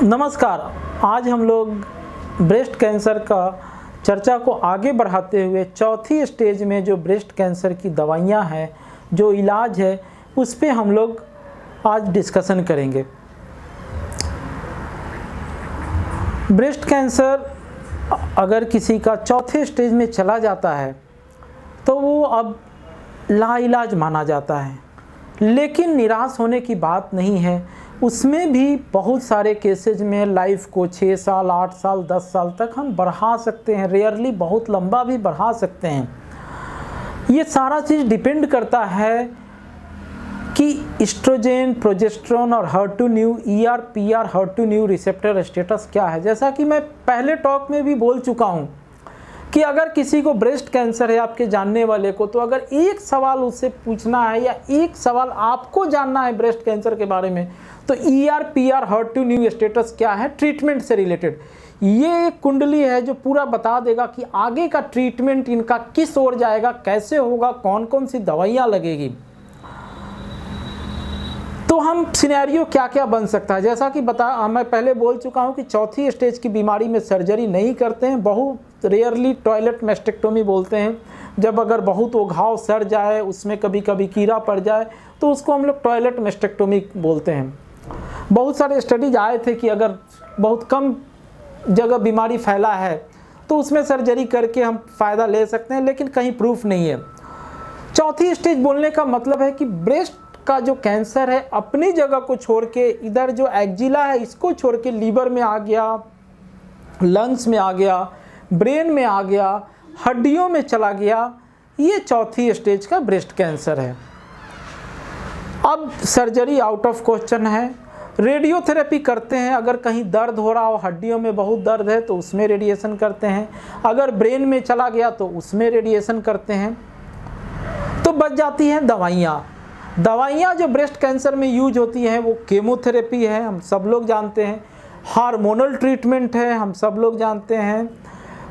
नमस्कार। आज हम लोग ब्रेस्ट कैंसर का चर्चा को आगे बढ़ाते हुए चौथी स्टेज में जो ब्रेस्ट कैंसर की दवाइयाँ हैं, जो इलाज है, उस पे हम लोग आज डिस्कशन करेंगे। ब्रेस्ट कैंसर अगर किसी का चौथे स्टेज में चला जाता है तो वो अब लाइलाज माना जाता है, लेकिन निराश होने की बात नहीं है। उसमें भी बहुत सारे केसेज में लाइफ को 6 साल, 8 साल, 10 साल तक हम बढ़ा सकते हैं, रेयरली बहुत लंबा भी बढ़ा सकते हैं। ये सारा चीज़ डिपेंड करता है कि एस्ट्रोजन, प्रोजेस्टेरोन और HER2/neu ER/PR HER2/neu receptor status क्या है। जैसा कि मैं पहले टॉक में भी बोल चुका हूँ कि अगर किसी को ब्रेस्ट कैंसर है, आपके जानने वाले को, तो अगर एक सवाल उससे पूछना है या एक सवाल आपको जानना है ब्रेस्ट कैंसर के बारे में, तो ER/PR HER2/neu स्टेटस क्या है, ट्रीटमेंट से रिलेटेड, ये एक कुंडली है जो पूरा बता देगा कि आगे का ट्रीटमेंट इनका किस ओर जाएगा, कैसे होगा, कौन कौन सी दवाइयाँ लगेगी। तो हम सिनेरियो क्या क्या बन सकता है, जैसा कि मैं पहले बोल चुका हूं कि चौथी स्टेज की बीमारी में सर्जरी नहीं करते हैं, बहुत रेयरली टॉयलेट मेस्टेक्टोमी बोलते हैं। जब अगर बहुत वो घाव सड़ जाए, उसमें कभी कभी कीड़ा पड़ जाए, तो उसको हम लोग टॉयलेट मेस्टेक्टोमी बोलते हैं। बहुत सारे स्टडीज आए थे कि अगर बहुत कम जगह बीमारी फैला है तो उसमें सर्जरी करके हम फ़ायदा ले सकते हैं, लेकिन कहीं प्रूफ नहीं है। चौथी स्टेज बोलने का मतलब है कि ब्रेस्ट का जो कैंसर है अपनी जगह को छोड़ के, इधर जो एक्जिला है इसको छोड़ के लीवर में आ गया, लंग्स में आ गया, ब्रेन में आ गया, हड्डियों में चला गया, ये चौथी स्टेज का ब्रेस्ट कैंसर है। अब सर्जरी आउट ऑफ क्वेश्चन है। रेडियोथेरेपी करते हैं, अगर कहीं दर्द हो रहा हो, हड्डियों में बहुत दर्द है तो उसमें रेडिएशन करते हैं, अगर ब्रेन में चला गया तो उसमें रेडिएशन करते हैं। तो बच जाती हैं दवाइयाँ। दवाइयाँ जो ब्रेस्ट कैंसर में यूज होती हैं वो केमोथेरेपी है, हम सब लोग जानते हैं, हार्मोनल ट्रीटमेंट है, हम सब लोग जानते हैं।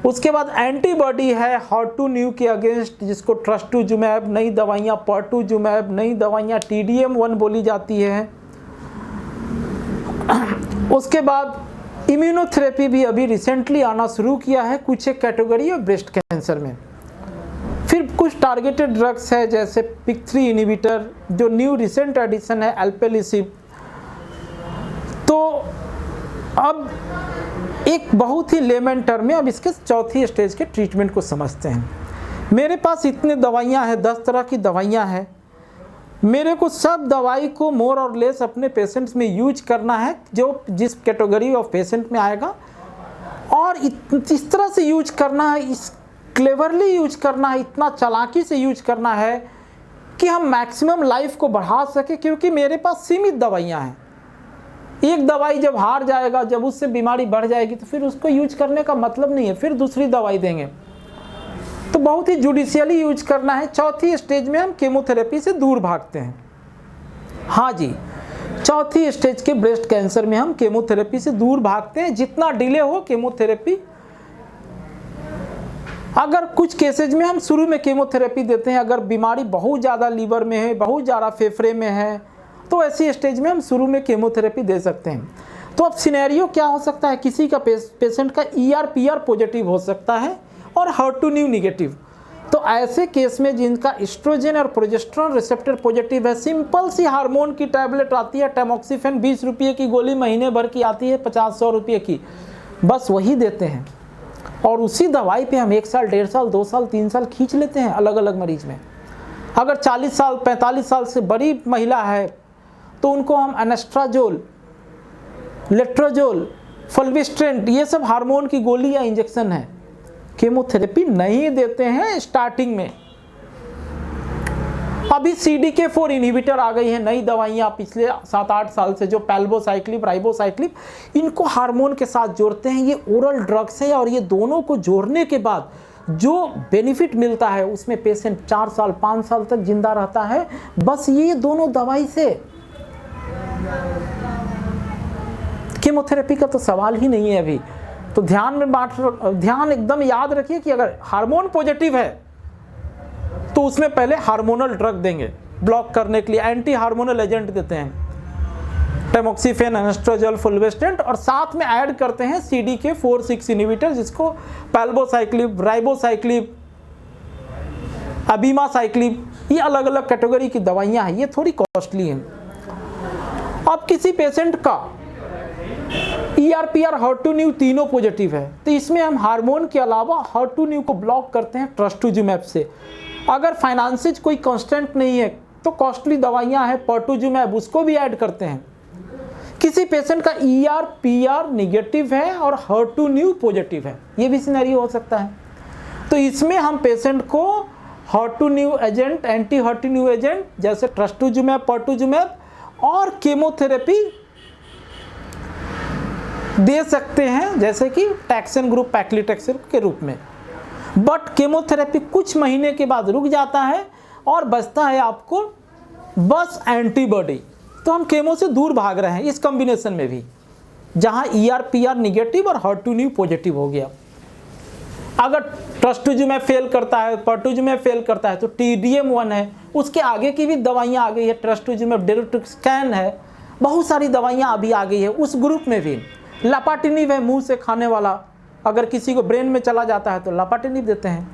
उसके बाद एंटीबॉडी है HER2/neu के अगेंस्ट, जिसको ट्रस्टुजुमैब, नई दवाइयाँ पर्टुजुमैब, नई दवाइयाँ TDM1 बोली जाती है। उसके बाद इम्यूनोथेरेपी भी अभी रिसेंटली आना शुरू किया है कुछ एक कैटेगरी ऑफ ब्रेस्ट कैंसर में। फिर कुछ टारगेटेड ड्रग्स है जैसे PIK3 इनहिबिटर, जो न्यू रिसेंट एडिशन है अल्पेलिसिब। तो अब एक बहुत ही लेमन टर्म में अब इसके चौथी स्टेज के ट्रीटमेंट को समझते हैं। मेरे पास इतने दवाइयाँ हैं, 10 तरह की दवाइयाँ हैं। मेरे को सब दवाई को मोर और लेस अपने पेशेंट्स में यूज करना है जो जिस कैटेगरी ऑफ पेशेंट में आएगा, और इस तरह से यूज करना है, इस क्लेवरली यूज करना है, इतना चालाकी से यूज करना है कि हम मैक्सिमम लाइफ को बढ़ा सके, क्योंकि मेरे पास सीमित दवाइयाँ हैं। एक दवाई जब हार जाएगा, जब उससे बीमारी बढ़ जाएगी, तो फिर उसको यूज करने का मतलब नहीं है, फिर दूसरी दवाई देंगे। तो बहुत ही जुडिशियली यूज करना है। चौथी स्टेज में हम केमोथेरेपी से दूर भागते हैं। हाँ जी, चौथी स्टेज के ब्रेस्ट कैंसर में हम केमोथेरेपी से दूर भागते हैं। जितना डिले हो केमोथेरेपी, अगर कुछ केसेज में हम शुरू में केमोथेरेपी देते हैं, अगर बीमारी बहुत ज़्यादा लीवर में है, बहुत ज़्यादा फेफड़े में है, तो ऐसी स्टेज में हम शुरू में केमोथेरेपी दे सकते हैं। तो अब सिनेरियो क्या हो सकता है, किसी का पेशेंट का ER/PR पॉजिटिव हो सकता है और HER2/neu निगेटिव। तो ऐसे केस में जिनका एस्ट्रोजन और प्रोजेस्टेरोन रिसेप्टर पॉजिटिव है, सिंपल सी हार्मोन की टैबलेट आती है, टैमोक्सिफेन 20 रुपये की गोली महीने भर की आती है, 50-100 रुपये की, बस वही देते हैं। और उसी दवाई पे हम 1 साल, 1.5 साल, 2 साल, 3 साल खींच लेते हैं अलग अलग मरीज में। अगर 40 साल, 45 साल से बड़ी महिला है तो उनको हम एनेस्ट्राजोल, लेट्रोजोल, फुलविस्ट्रेंट, ये सब हार्मोन की गोली या इंजेक्शन है, केमोथेरेपी नहीं देते हैं स्टार्टिंग में। अभी CDK4 इनहिबिटर आ गई है, नई दवाइयाँ पिछले 7-8 साल से, जो पैल्बोसाइक्लिब, राइबोसाइक्लिब, इनको हार्मोन के साथ जोड़ते हैं। ये ओरल ड्रग्स है, और ये दोनों को जोड़ने के बाद जो बेनिफिट मिलता है उसमें पेशेंट 4 साल, 5 साल तक जिंदा रहता है, बस ये दोनों दवाई से। कीमोथेरेपी का तो सवाल ही नहीं है अभी। तो ध्यान एकदम याद रखिए कि अगर हार्मोन पॉजिटिव है तो उसमें पहले हार्मोनल ड्रग देंगे ब्लॉक करने के लिए, एंटी हार्मोनल एजेंट देते हैं। टैमोक्सिफेन, एनेस्ट्रोजल, फुलवेस्टेंट, और साथ में ऐड करते हैं CDK4/6 इनहिबिटर, जिसको पैल्बोसाइक्लिब, राइबोसाइक्लिब, अबीमासाइक्लिब, ये अलग अलग कैटेगरी की दवाइयाँ हैं, ये थोड़ी कॉस्टली हैं। अब किसी पेशेंट का ER/PR, HER2/neu तीनों पॉजिटिव है, तो इसमें हम हार्मोन के अलावा HER2/neu को ब्लॉक करते हैं ट्रस्टुजुमैब से। अगर फाइनेंसेज कोई कांस्टेंट नहीं है तो कॉस्टली दवाइयाँ हैं पर्टुजुमैब, उसको भी ऐड करते हैं। किसी पेशेंट का ER/PR निगेटिव है और HER2/neu पॉजिटिव है, ये भी सिनेरियो हो सकता है, तो इसमें हम पेशेंट को HER2/neu agent, anti HER2/neu agent जैसे ट्रस्टुजुमैब, पर्टुजुमैब और केमोथेरेपी दे सकते हैं, जैसे कि टैक्सन ग्रुप, पैक्लिटैक्सेल के रूप में। बट केमोथेरेपी कुछ महीने के बाद रुक जाता है और बचता है आपको बस एंटीबॉडी, तो हम केमो से दूर भाग रहे हैं इस कॉम्बिनेशन में भी, जहां ER/PR निगेटिव और HER2/neu पॉजिटिव हो गया। अगर ट्रस्टुजुमैब फेल करता है, पर्टुजुमैब फेल करता है, तो TDM1 है, उसके आगे की भी दवाइयां आ गई है, ट्रस्टुजुमैब, डेरोटेक्सैन है, बहुत सारी दवाइयां अभी आ गई है। उस ग्रुप में भी लापाटिनिब है, मुंह से खाने वाला, अगर किसी को ब्रेन में चला जाता है तो लापाटिनिब देते हैं।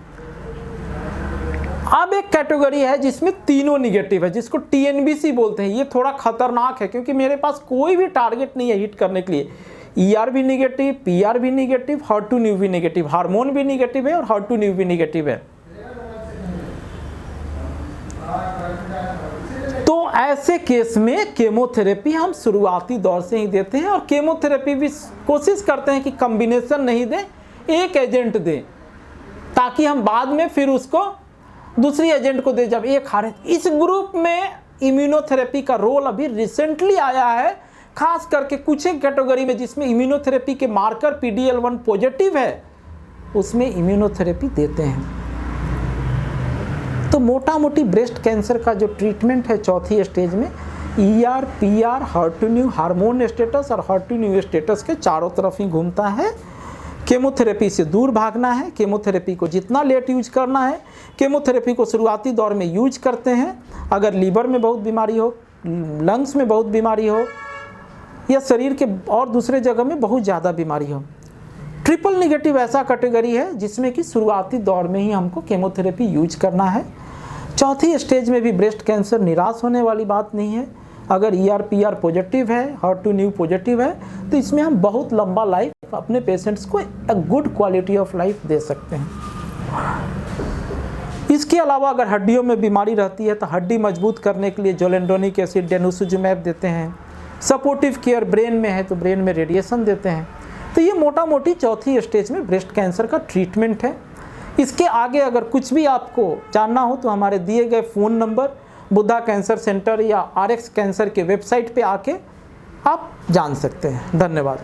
अब एक कैटेगरी है जिसमें तीनों निगेटिव है, जिसको TNBC बोलते हैं। ये थोड़ा खतरनाक है क्योंकि मेरे पास कोई भी टारगेट नहीं है हिट करने के लिए। ER भी निगेटिव, PR भी निगेटिव, HER2/neu भी निगेटिव, हार्मोन भी निगेटिव है और HER2/neu भी निगेटिव है। तो ऐसे केस में केमोथेरेपी हम शुरुआती दौर से ही देते हैं, और केमोथेरेपी भी कोशिश करते हैं कि कॉम्बिनेशन नहीं दें, एक एजेंट दें, ताकि हम बाद में फिर उसको दूसरी एजेंट को दे जब एक हारे। इस ग्रुप में इम्यूनोथेरेपी का रोल अभी रिसेंटली आया है, खास करके कुछ एक कैटेगरी में जिसमें इम्यूनोथेरेपी के मार्कर PD-L1 पॉजिटिव है, उसमें इम्यूनोथेरेपी देते हैं। तो मोटा मोटी ब्रेस्ट कैंसर का जो ट्रीटमेंट है चौथी स्टेज में ER/PR, HER2/neu, हार्मोन स्टेटस और HER2/neu स्टेटस के चारों तरफ ही घूमता है। केमोथेरेपी से दूर भागना है, केमोथेरेपी को जितना लेट यूज करना है, केमोथेरेपी को शुरुआती दौर में यूज करते हैं। अगर लीवर में बहुत बीमारी हो, लंग्स में बहुत बीमारी हो, या शरीर के और दूसरे जगह में बहुत ज़्यादा बीमारी हो। ट्रिपल निगेटिव ऐसा कैटेगरी है जिसमें कि शुरुआती दौर में ही हमको केमोथेरेपी यूज करना है। चौथी स्टेज में भी ब्रेस्ट कैंसर निराश होने वाली बात नहीं है। अगर ER/PR पॉजिटिव है, HER2/neu पॉजिटिव है, तो इसमें हम बहुत लंबा लाइफ अपने पेशेंट्स को गुड क्वालिटी ऑफ लाइफ दे सकते हैं। इसके अलावा अगर हड्डियों में बीमारी रहती है तो हड्डी मजबूत करने के लिए जोलेंडोनिक एसिड, डेनुसुजुमैब देते हैं। सपोर्टिव केयर ब्रेन में है तो ब्रेन में रेडिएशन देते हैं। तो ये मोटा मोटी चौथी स्टेज में ब्रेस्ट कैंसर का ट्रीटमेंट है। इसके आगे अगर कुछ भी आपको जानना हो तो हमारे दिए गए phone number, Buddha cancer centre या RX कैंसर के वेबसाइट पे आके आप जान सकते हैं। धन्यवाद।